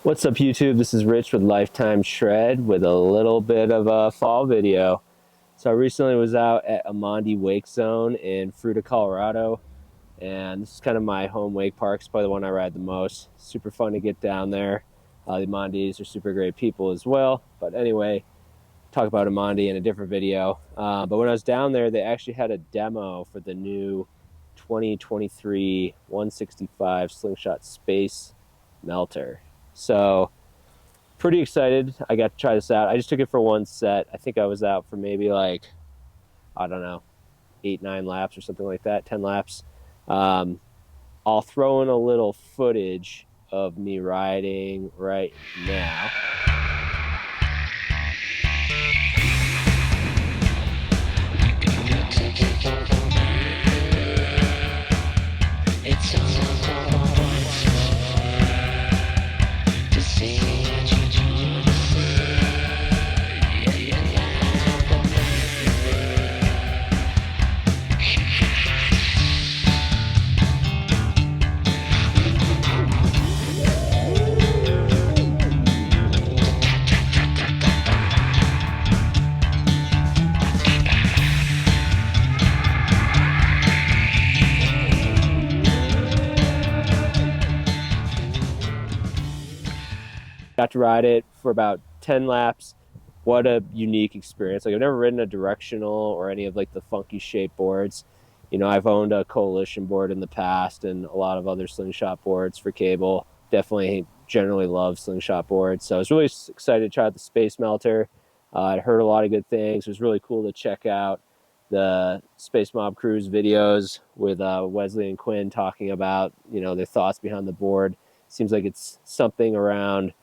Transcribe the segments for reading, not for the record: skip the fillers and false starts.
What's up, YouTube? This is Rich with Lifetime Shred with a little bit of a fall video. So I recently was out at Imondi Wake Zone in Fruita, Colorado, and this is kind of my home wake park. It's probably the one I ride the most. Super fun to get down there. The Imondis are super great people as well. But anyway, talk about Imondi in a different video. But when I was down there, they actually had a demo for the new 2023 165 Slingshot Space Melter. So pretty excited. I got to try this out. I just took it for one set. I think I was out for maybe like, I don't know, 8, 9 laps or something like that, 10 laps. I'll throw in a little footage of me riding right now. Got to ride it for about 10 laps. What a unique experience. Like, I've never ridden a directional or any of like the funky shape boards. You know, I've owned a coalition board in the past and a lot of other slingshot boards for cable. Definitely generally love slingshot boards. So I was really excited to try out the Space Melter. I'd heard a lot of good things. It was really cool to check out the Space Mob Cruise videos with Wesley and Quinn talking about, you know, their thoughts behind the board. Seems like it's something around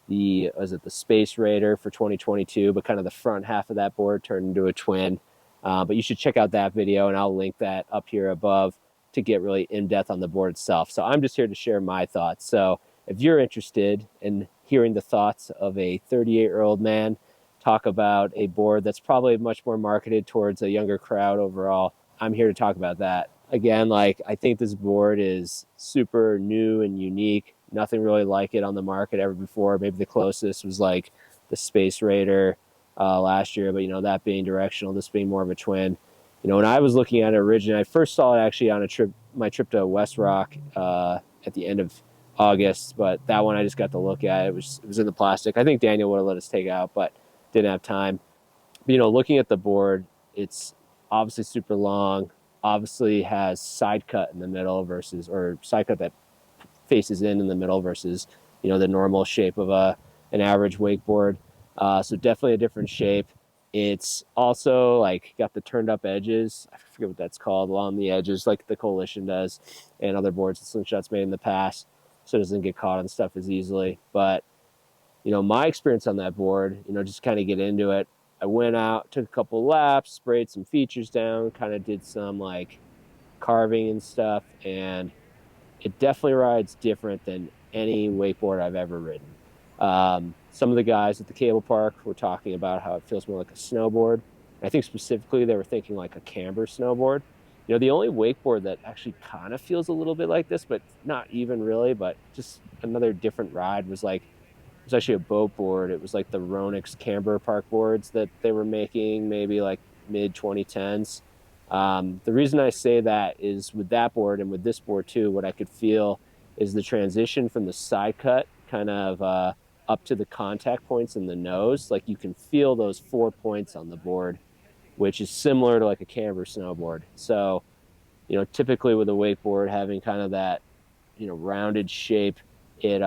the Space Raider for 2022, but kind of the front half of that board turned into a twin. But you should check out that video, and I'll link that up here above to get really in-depth on the board itself. So I'm just here to share my thoughts. So if you're interested in hearing the thoughts of a 38-year-old man talk about a board that's probably much more marketed towards a younger crowd overall, I'm here to talk about that. Again, like, I think this board is super new and unique. Nothing really like it on the market ever before. Maybe the closest was like the Space Raider last year, but you know, that being directional, this being more of a twin. You know, when I was looking at it originally, I first saw it actually on my trip to West Rock at the end of August, but that one I just got to look at. It was in the plastic. I think Daniel would have let us take it out, but didn't have time. But, you know, looking at the board, it's obviously super long. Obviously has side cut in the middle versus, or side cut that faces in the middle versus, you know, the normal shape of an average wakeboard. So definitely a different shape. It's also like got the turned up edges. I forget what that's called, along the edges, like the Coalition does and other boards that Slingshot's made in the past, so it doesn't get caught on stuff as easily. But, you know, my experience on that board, you know, just kind of get into it. I went out, took a couple laps, sprayed some features down, kind of did some like carving and stuff, and it definitely rides different than any wakeboard I've ever ridden. Some of the guys at the cable park were talking about how it feels more like a snowboard. I think specifically they were thinking like a camber snowboard. You know, the only wakeboard that actually kind of feels a little bit like this, but not even really, but just another different ride, was like, it was actually a boat board. It was like the Ronix camber park boards that they were making maybe like mid 2010s. The reason I say that is with that board and with this board too, what I could feel is the transition from the side cut kind of up to the contact points in the nose. Like, you can feel those 4 points on the board, which is similar to like a camber snowboard. So, you know, typically with a wakeboard having kind of that, you know, rounded shape, it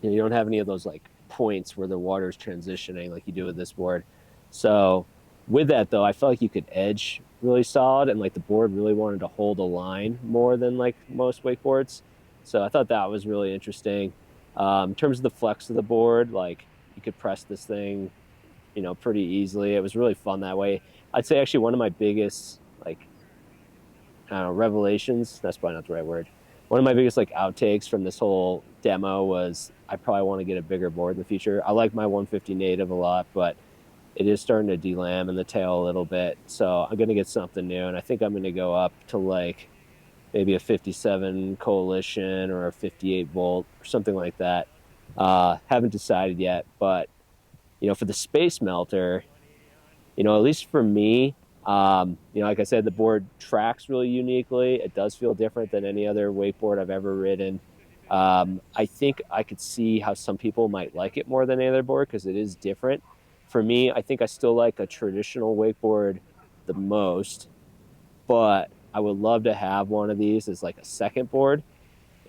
you know, you don't have any of those like points where the water is transitioning like you do with this board. So with that though, I felt like you could edge really solid, and like the board really wanted to hold a line more than like most wakeboards. So I thought that was really interesting. In terms of the flex of the board, like, you could press this thing, you know, pretty easily. It was really fun that way. I'd say actually one of my biggest, like, I don't know, revelations, that's probably not the right word. One of my biggest like outtakes from this whole demo was I probably want to get a bigger board in the future. I like my 150 native a lot, but it is starting to delam in the tail a little bit. So I'm going to get something new, and I think I'm going to go up to like maybe a 57 Coalition or a 58 volt or something like that. Haven't decided yet, but for the space melter, at least for me, like I said, the board tracks really uniquely. It does feel different than any other wakeboard I've ever ridden. I think I could see how some people might like it more than any other board because it is different. For me, I think I still like a traditional wakeboard the most, but I would love to have one of these as like a second board.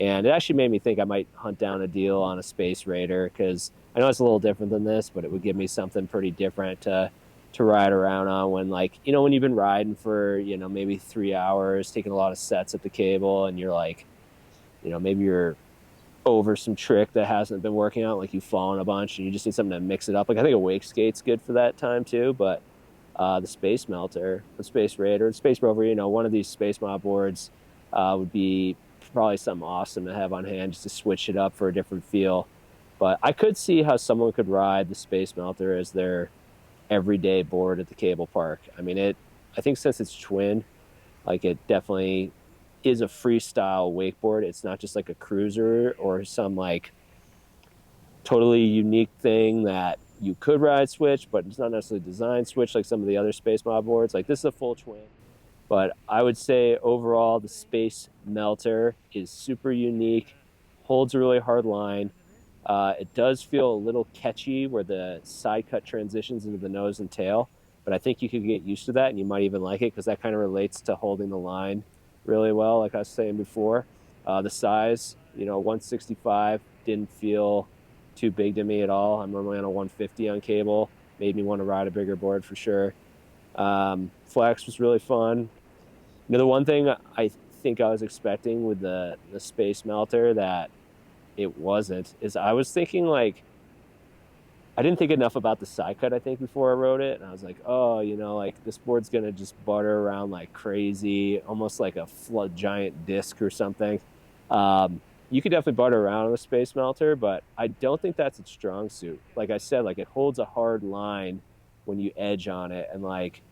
And it actually made me think I might hunt down a deal on a Space Raider because I know it's a little different than this, but it would give me something pretty different to ride around on when when you've been riding for, maybe 3 hours, taking a lot of sets at the cable and you're like, maybe you're over some trick that hasn't been working out, like you've fallen a bunch and you just need something to mix it up. Like I think a wake skate's good for that time too, but the Space Melter, the Space Raider, the Space Rover, one of these Space Mob boards would be probably something awesome to have on hand just to switch it up for a different feel. But I could see how someone could ride the Space Melter as their everyday board at the cable park. I mean, I think since it's twin, like it definitely is a freestyle wakeboard. It's not just like a cruiser or some like totally unique thing that you could ride switch, but it's not necessarily designed switch like some of the other Space Mob boards. Like this is a full twin. But I would say overall, the Space Melter is super unique, holds a really hard line. It does feel a little catchy where the side cut transitions into the nose and tail, but I think you could get used to that and you might even like it because that kind of relates to holding the line really well, like I was saying before. The size, 165 didn't feel too big to me at all. I'm normally on a 150 on cable. Made me want to ride a bigger board for sure. Flex was really fun. The one thing I think I was expecting with the Space Melter that it wasn't is I was thinking like I didn't think enough about the side cut I think before I rode it, and I was like, oh, like this board's gonna just butter around like crazy, almost like a flood giant disc or something. You could definitely butter around on a Space Melter, but I don't think that's its strong suit. Like I said, like it holds a hard line when you edge on it, and like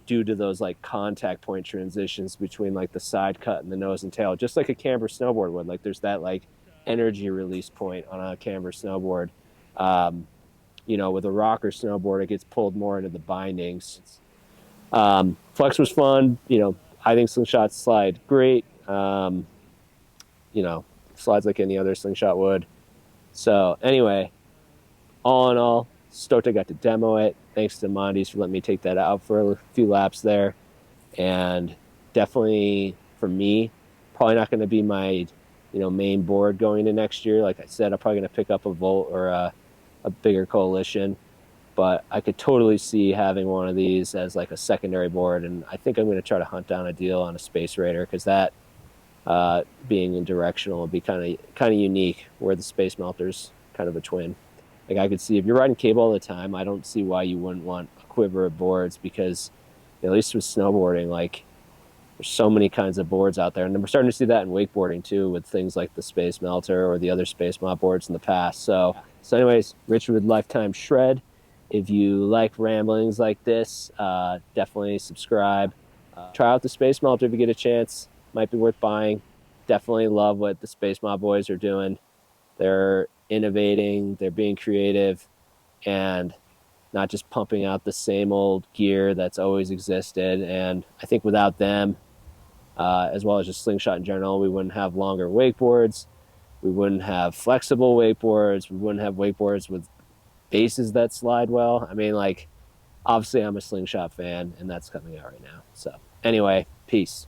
due to those like contact point transitions between like the side cut and the nose and tail, just like a camber snowboard would. Like there's that like energy release point on a camber snowboard. With a rocker snowboard, it gets pulled more into the bindings. Flex was fun. I think Slingshot slide great. Slides like any other Slingshot would. So anyway, all in all, stoked I got to demo it. Thanks to Imondi's for letting me take that out for a few laps there. And definitely for me, probably not going to be my, main board going into next year. Like I said, I'm probably going to pick up a Volt or a bigger Coalition. But I could totally see having one of these as like a secondary board. And I think I'm going to try to hunt down a deal on a Space Raider because that being in directional would be kind of unique, where the Space Melter's kind of a twin. Like I could see if you're riding cable all the time, I don't see why you wouldn't want a quiver of boards because at least with snowboarding, like there's so many kinds of boards out there. And we're starting to see that in wakeboarding too with things like the Space Melter or the other Space Mob boards in the past. So anyways, Richard with Lifetime Shred. If you like ramblings like this, definitely subscribe. Try out the Space Melter if you get a chance. Might be worth buying. Definitely love what the Space Mob boys are doing. They're innovating, they're being creative, and not just pumping out the same old gear that's always existed. And I think without them, as well as just Slingshot in general, we wouldn't have longer wakeboards, we wouldn't have flexible wakeboards, we wouldn't have wakeboards with bases that slide well. I mean, like, obviously I'm a Slingshot fan, and that's coming out right now. So anyway, peace.